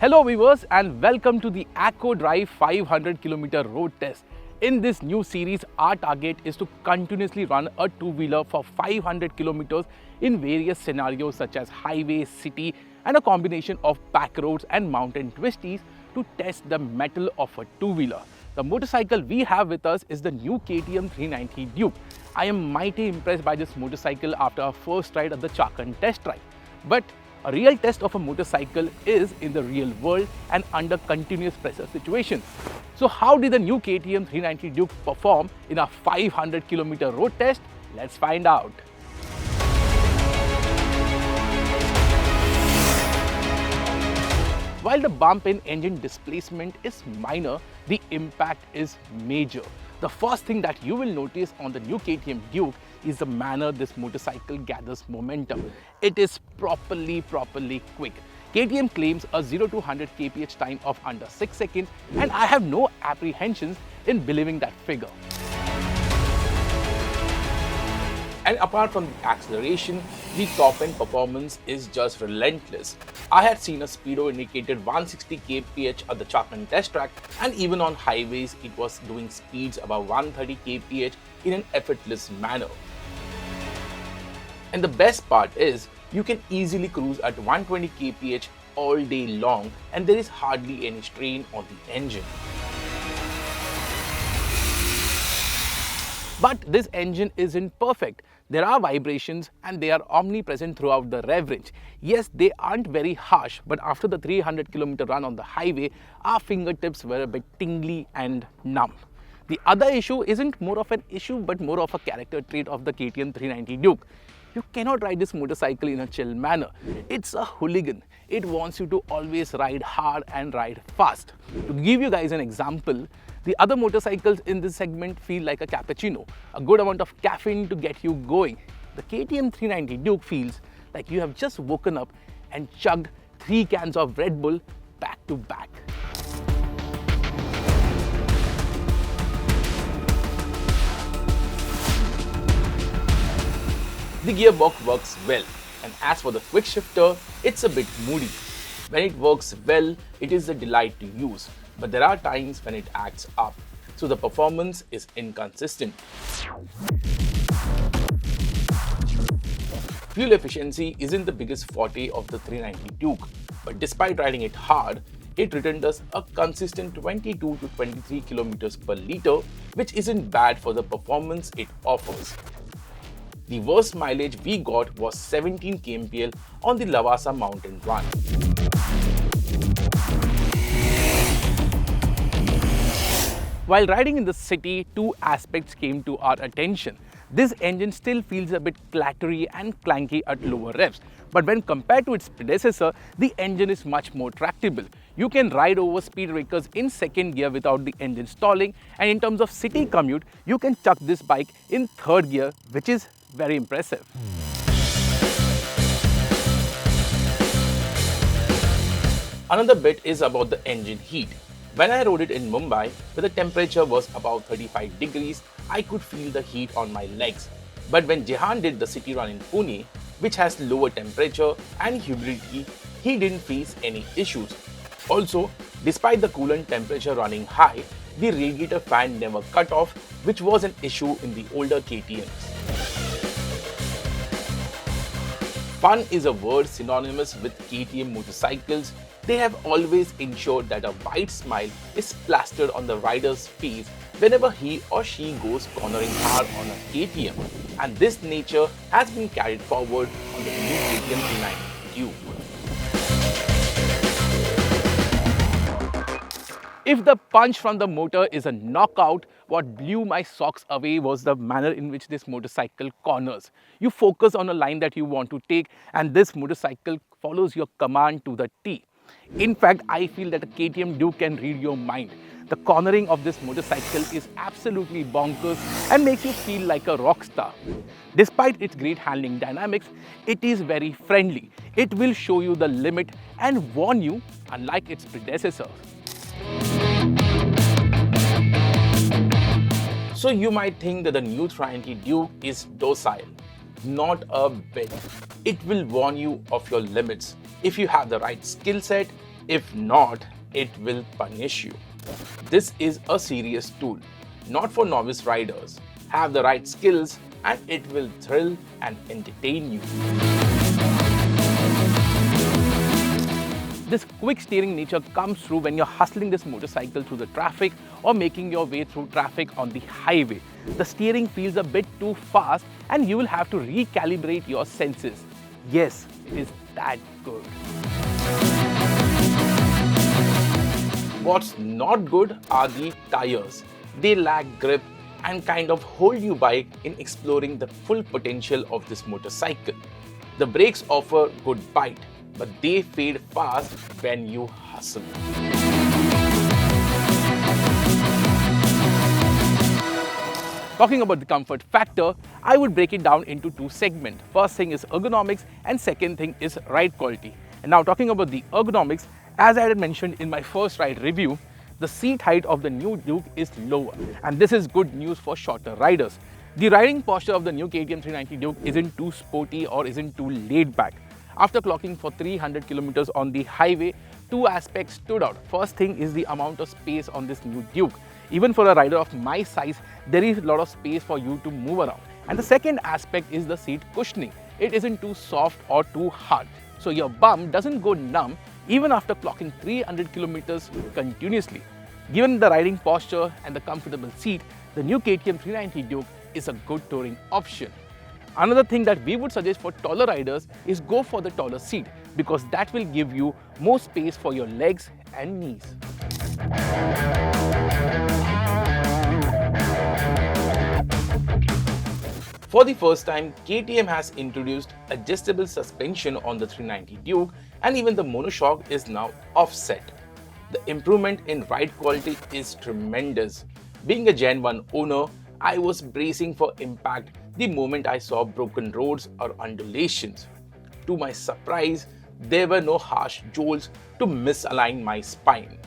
Hello viewers and welcome to the Acko Drive 500km road test. In this new series, our target is to continuously run a two-wheeler for 500 kilometers in various scenarios such as highway, city and a combination of back roads and mountain twisties to test the mettle of a two-wheeler. The motorcycle we have with us is the new KTM 390 Duke. I am mighty impressed by this motorcycle after our first ride at the Chakan test drive. But a real test of a motorcycle is in the real world and under continuous pressure situations. So how did the new KTM 390 Duke perform in a 500km road test? Let's find out. While the bump in engine displacement is minor, the impact is major. The first thing that you will notice on the new KTM Duke is the manner this motorcycle gathers momentum. It is properly quick. KTM claims a 0 to 100 kph time of under 6 seconds and I have no apprehensions in believing that figure. And apart from the acceleration, the top end performance is just relentless. I had seen a speedo indicated 160 kph at the Chakan test track, and even on highways it was doing speeds above 130 kph in an effortless manner. And the best part is, you can easily cruise at 120 kph all day long and there is hardly any strain on the engine. But this engine isn't perfect. There are vibrations and they are omnipresent throughout the rev range. Yes, they aren't very harsh, but after the 300km run on the highway, our fingertips were a bit tingly and numb. The other issue isn't more of an issue but more of a character trait of the KTM 390 Duke. You cannot ride this motorcycle in a chill manner. It's a hooligan. It wants you to always ride hard and ride fast. To give you guys an example, the other motorcycles in this segment feel like a cappuccino, a good amount of caffeine to get you going. The KTM 390 Duke feels like you have just woken up and chugged 3 cans of Red Bull back to back. The gearbox works well, and as for the quick shifter, it's a bit moody. When it works well, it is a delight to use, but there are times when it acts up, so the performance is inconsistent. Fuel efficiency isn't the biggest forte of the 390 Duke, but despite riding it hard, it returned us a consistent 22 to 23 kilometers per liter, which isn't bad for the performance it offers. The worst mileage we got was 17 kmpl on the Lavasa mountain run. While riding in the city, two aspects came to our attention. This engine still feels a bit clattery and clanky at lower revs, but when compared to its predecessor, the engine is much more tractable. You can ride over speed breakers in second gear without the engine stalling, and in terms of city commute, you can chuck this bike in third gear, which is very impressive. Another bit is about the engine heat. When I rode it in Mumbai, where the temperature was about 35 degrees, I could feel the heat on my legs. But when Jehan did the city run in Pune, which has lower temperature and humidity, he didn't face any issues. Also, despite the coolant temperature running high, the radiator fan never cut off, which was an issue in the older KTMs. Fun is a word synonymous with KTM motorcycles. They have always ensured that a wide smile is plastered on the rider's face whenever he or she goes cornering hard on a KTM. And this nature has been carried forward on the new KTM 390 Duke. If the punch from the motor is a knockout, what blew my socks away was the manner in which this motorcycle corners. You focus on a line that you want to take and this motorcycle follows your command to the T. In fact, I feel that a KTM Duke can read your mind. The cornering of this motorcycle is absolutely bonkers and makes you feel like a rock star. Despite its great handling dynamics, it is very friendly. It will show you the limit and warn you, unlike its predecessor. So you might think that the new 390 Duke is docile. Not a bit. It will warn you of your limits. If you have the right skill set, If not, it will punish you. This is a serious tool, not for novice riders. Have the right skills and it will thrill and entertain you. This quick steering nature comes through when you're hustling this motorcycle through the traffic or making your way through traffic on the highway. The steering feels a bit too fast and you will have to recalibrate your senses. Yes, it is that good. What's not good are the tires. They lack grip and kind of hold you back in exploring the full potential of this motorcycle. The brakes offer good bite, but they fade fast when you hustle. Talking about the comfort factor, I would break it down into two segments. First thing is ergonomics and second thing is ride quality. And now talking about the ergonomics, as I had mentioned in my first ride review, the seat height of the new Duke is lower, and this is good news for shorter riders. The riding posture of the new KTM 390 Duke isn't too sporty or isn't too laid back. After clocking for 300 kilometers on the highway, two aspects stood out. First thing is the amount of space on this new Duke. Even for a rider of my size, there is a lot of space for you to move around. And the second aspect is the seat cushioning. It isn't too soft or too hard, so your bum doesn't go numb even after clocking 300 kilometers continuously. Given the riding posture and the comfortable seat, the new KTM 390 Duke is a good touring option. Another thing that we would suggest for taller riders is go for the taller seat because that will give you more space for your legs and knees. For the first time, KTM has introduced adjustable suspension on the 390 Duke and even the monoshock is now offset. The improvement in ride quality is tremendous. Being a Gen 1 owner, I was bracing for impact the moment I saw broken roads or undulations. To my surprise, there were no harsh jolts to misalign my spine.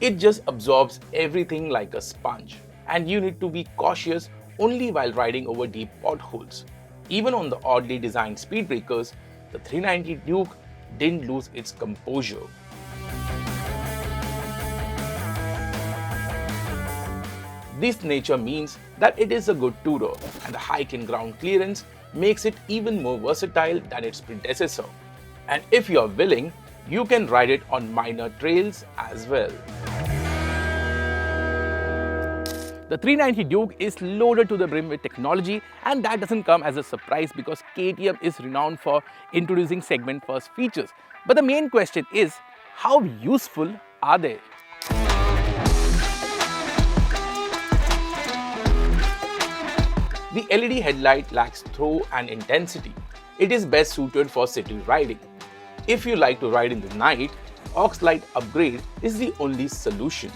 It just absorbs everything like a sponge, and you need to be cautious only while riding over deep potholes. Even on the oddly designed speed breakers, the 390 Duke didn't lose its composure. This nature means that it is a good tourer, and the hike and ground clearance makes it even more versatile than its predecessor. And if you are willing, you can ride it on minor trails as well. The 390 Duke is loaded to the brim with technology, and that doesn't come as a surprise because KTM is renowned for introducing segment-first features. But the main question is, how useful are they? The LED headlight lacks throw and intensity. It is best suited for city riding. If you like to ride in the night, aux light upgrade is the only solution.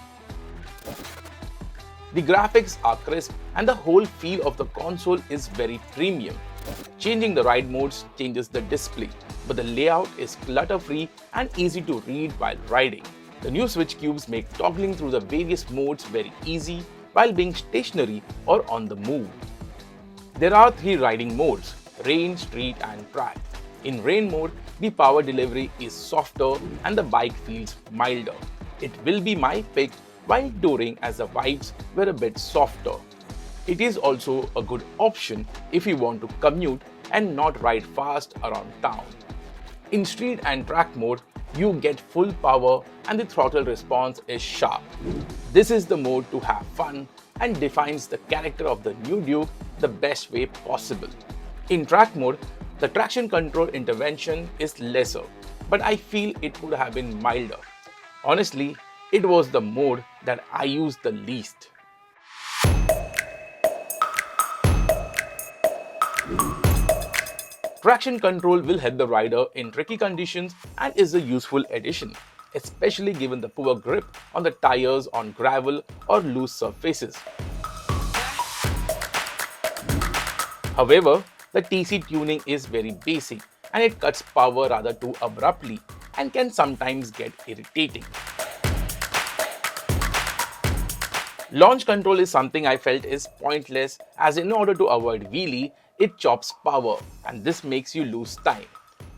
The graphics are crisp and the whole feel of the console is very premium. Changing the ride modes changes the display, but the layout is clutter-free and easy to read while riding. The new switch cubes make toggling through the various modes very easy while being stationary or on the move. There are three riding modes: rain, street and track. In rain mode, the power delivery is softer and the bike feels milder. It will be my pick while touring as the vibes were a bit softer. It is also a good option if you want to commute and not ride fast around town. In street and track mode, you get full power and the throttle response is sharp. This is the mode to have fun and defines the character of the new Duke the best way possible. In track mode, the traction control intervention is lesser, but I feel it would have been milder. Honestly, it was the mode that I used the least. Traction control will help the rider in tricky conditions and is a useful addition, especially given the poor grip on the tires on gravel or loose surfaces. However, the TC tuning is very basic and it cuts power rather too abruptly and can sometimes get irritating. Launch control is something I felt is pointless, as in order to avoid wheelie, it chops power and this makes you lose time.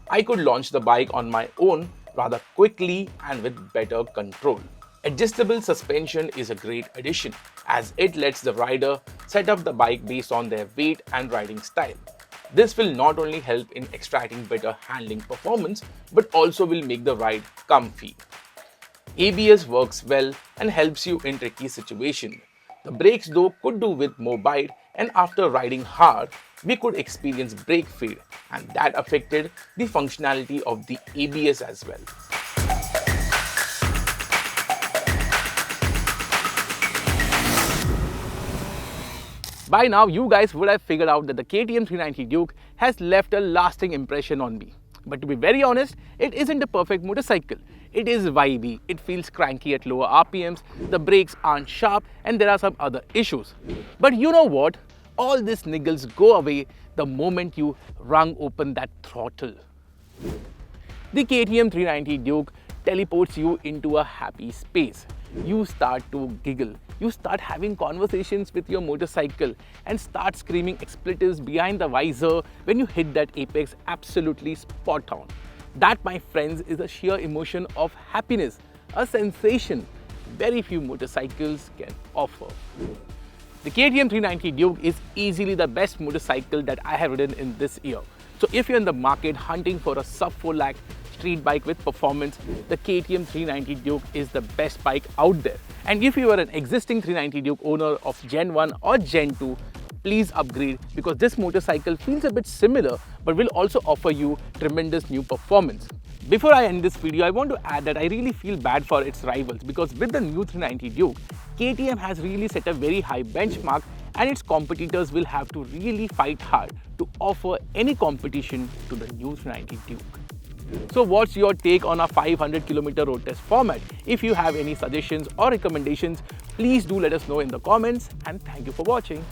I could launch the bike on my own rather quickly and with better control. Adjustable suspension is a great addition as it lets the rider set up the bike based on their weight and riding style. This will not only help in extracting better handling performance but also will make the ride comfy. ABS works well and helps you in tricky situations. The brakes though could do with more bite, and after riding hard, we could experience brake fade, and that affected the functionality of the ABS as well. By now, you guys would have figured out that the KTM 390 Duke has left a lasting impression on me. But to be very honest, it isn't a perfect motorcycle. It is vibey, it feels cranky at lower RPMs, the brakes aren't sharp, and there are some other issues. But you know what? All these niggles go away the moment you wrung open that throttle. The KTM 390 Duke teleports you into a happy space. You start to giggle, you start having conversations with your motorcycle and start screaming expletives behind the visor when you hit that apex absolutely spot on. That, my friends, is a sheer emotion of happiness, a sensation very few motorcycles can offer. The KTM 390 Duke is easily the best motorcycle that I have ridden in this year. So if you're in the market hunting for a sub 4 lakh street bike with performance, the KTM 390 Duke is the best bike out there. And if you are an existing 390 Duke owner of Gen 1 or Gen 2, please upgrade because this motorcycle feels a bit similar but will also offer you tremendous new performance. Before I end this video, I want to add that I really feel bad for its rivals because with the new 390 Duke, KTM has really set a very high benchmark and its competitors will have to really fight hard to offer any competition to the new 390 Duke. So what's your take on a 500km road test format? If you have any suggestions or recommendations, please do let us know in the comments, and thank you for watching.